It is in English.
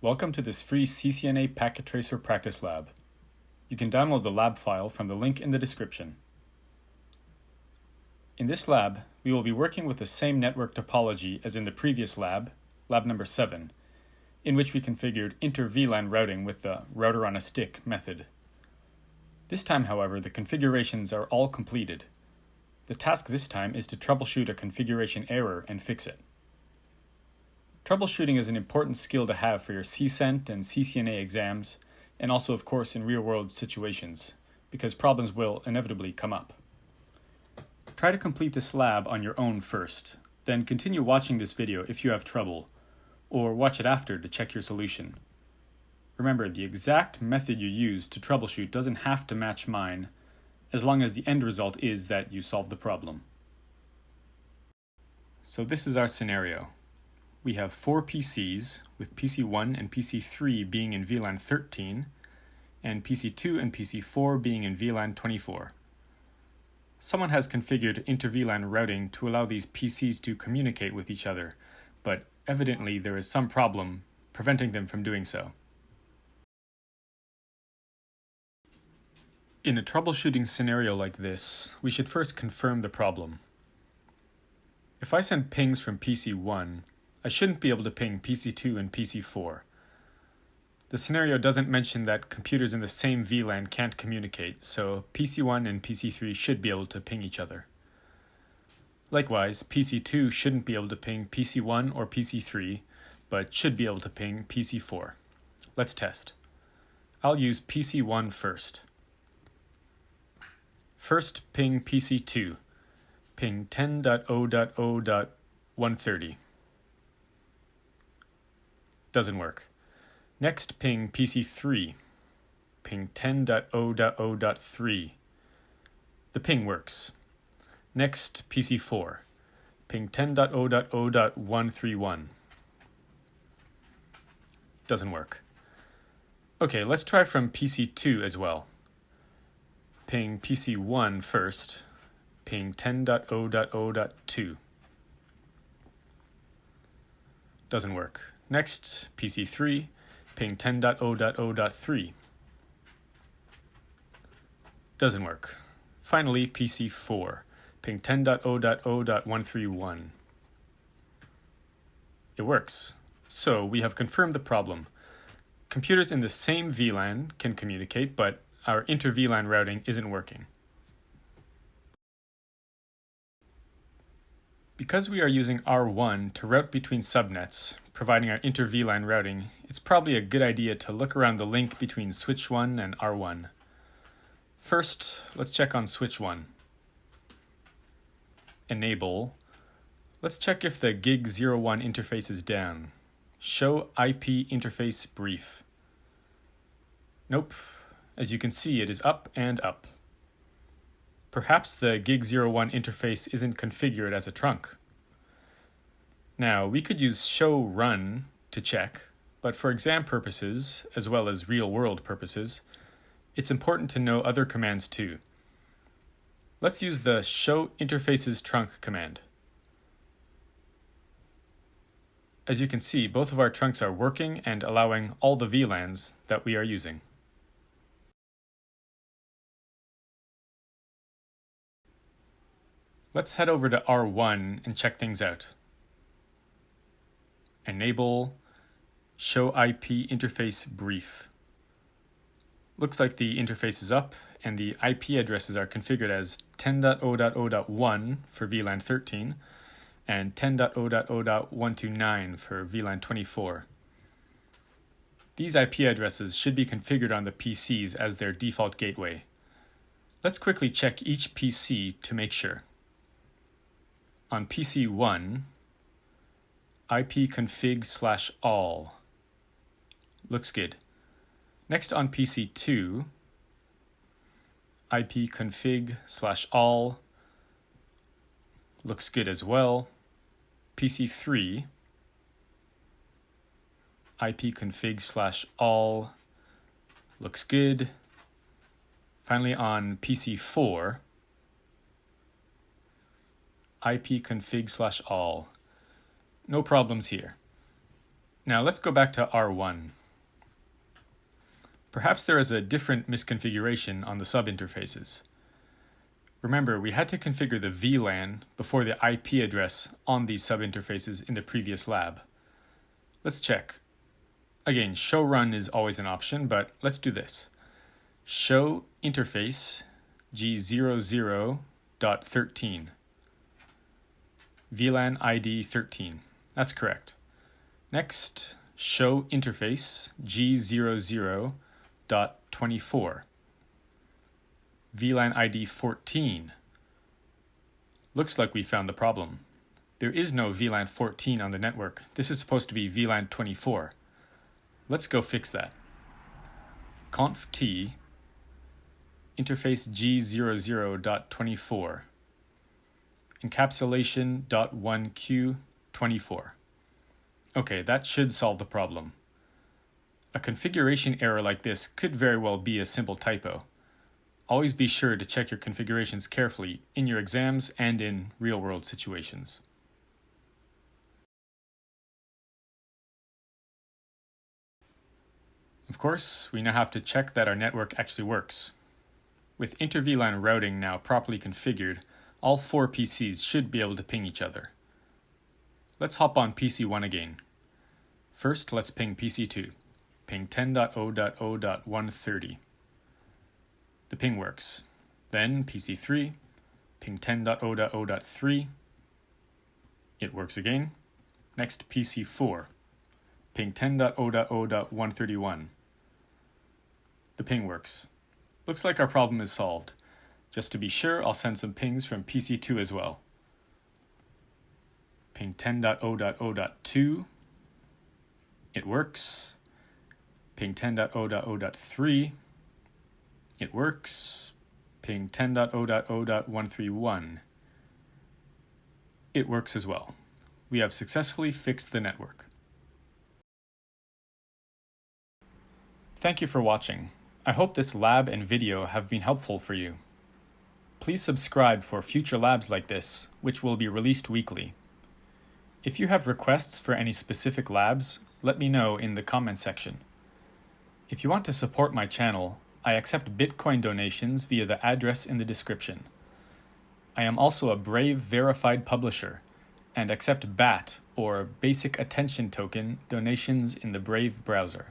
Welcome to this free CCNA Packet Tracer Practice Lab. You can download the lab file from the link in the description. In this lab, we will be working with the same network topology as in the previous lab, lab number 7, in which we configured Inter-VLAN routing with the router on a stick method. This time, however, the configurations are all completed. The task this time is to troubleshoot a configuration error and fix it. Troubleshooting is an important skill to have for your CCENT and CCNA exams, and also, of course, in real-world situations, because problems will inevitably come up. Try to complete this lab on your own first, then continue watching this video if you have trouble, or watch it after to check your solution. Remember, the exact method you use to troubleshoot doesn't have to match mine, as long as the end result is that you solve the problem. So this is our scenario. We have 4 PCs, with PC1 and PC3 being in VLAN 13, and PC2 and PC4 being in VLAN 24. Someone has configured Inter-VLAN routing to allow these PCs to communicate with each other, but evidently there is some problem preventing them from doing so. In a troubleshooting scenario like this, we should first confirm the problem. If I send pings from PC1, I shouldn't be able to ping PC2 and PC4. The scenario doesn't mention that computers in the same VLAN can't communicate, so PC1 and PC3 should be able to ping each other. Likewise, PC2 shouldn't be able to ping PC1 or PC3, but should be able to ping PC4. Let's test. I'll use PC1 first. First, ping PC2. Ping 10.0.0.130. Doesn't work. Next, ping PC3. Ping 10.0.0.3. The ping works. Next, PC4. Ping 10.0.0.131. Doesn't work. Okay, let's try from PC2 as well. Ping PC1 first. Ping 10.0.0.2. Doesn't work. Next, PC3, ping 10.0.0.3. Doesn't work. Finally, PC4, ping 10.0.0.131. It works. So we have confirmed the problem. Computers in the same VLAN can communicate, but our inter-VLAN routing isn't working. Because we are using R1 to route between subnets, providing our inter-VLAN routing, it's probably a good idea to look around the link between switch 1 and R1. First, let's check on switch 1. Enable. Let's check if the gig01 interface is down. Show IP interface brief. Nope. As you can see, it is up and up. Perhaps the gig01 interface isn't configured as a trunk. Now, we could use show run to check, but for exam purposes, as well as real-world purposes, it's important to know other commands too. Let's use the show interfaces trunk command. As you can see, both of our trunks are working and allowing all the VLANs that we are using. Let's head over to R1 and check things out. Enable show IP interface brief. Looks like the interface is up and the IP addresses are configured as 10.0.0.1 for VLAN 13 and 10.0.0.129 for VLAN 24. These IP addresses should be configured on the PCs as their default gateway. Let's quickly check each PC to make sure. On PC1, ipconfig/all. Looks good. Next on PC2, ipconfig/all. Looks good as well. PC3, ipconfig/all. Looks good. Finally on PC4, ipconfig/all. No problems here. Now let's go back to R1. Perhaps there is a different misconfiguration on the subinterfaces. Remember, we had to configure the VLAN before the IP address on these subinterfaces in the previous lab. Let's check. Again, show run is always an option, but let's do this. Show interface G00.13. VLAN ID 13. That's correct. Next, show interface G00.24. VLAN ID 14. Looks like we found the problem. There is no VLAN 14 on the network. This is supposed to be VLAN 24. Let's go fix that. Conf T interface G00.24 encapsulation.1Q24. Okay, that should solve the problem. A configuration error like this could very well be a simple typo. Always be sure to check your configurations carefully in your exams and in real-world situations. Of course, we now have to check that our network actually works. With Inter-VLAN routing now properly configured, all 4 PCs should be able to ping each other. Let's hop on PC1 again. First, let's ping PC2. Ping 10.0.0.130. The ping works. Then PC3, ping 10.0.0.3. It works again. Next, PC4, ping 10.0.0.131. The ping works. Looks like our problem is solved. Just to be sure, I'll send some pings from PC2 as well. Ping 10.0.0.2. It works. Ping 10.0.0.3. It works. Ping 10.0.0.131. It works as well. We have successfully fixed the network. Thank you for watching. I hope this lab and video have been helpful for you. Please subscribe for future labs like this, which will be released weekly. If you have requests for any specific labs, let me know in the comment section. If you want to support my channel, I accept Bitcoin donations via the address in the description. I am also a Brave verified publisher and accept BAT or Basic Attention Token donations in the Brave browser.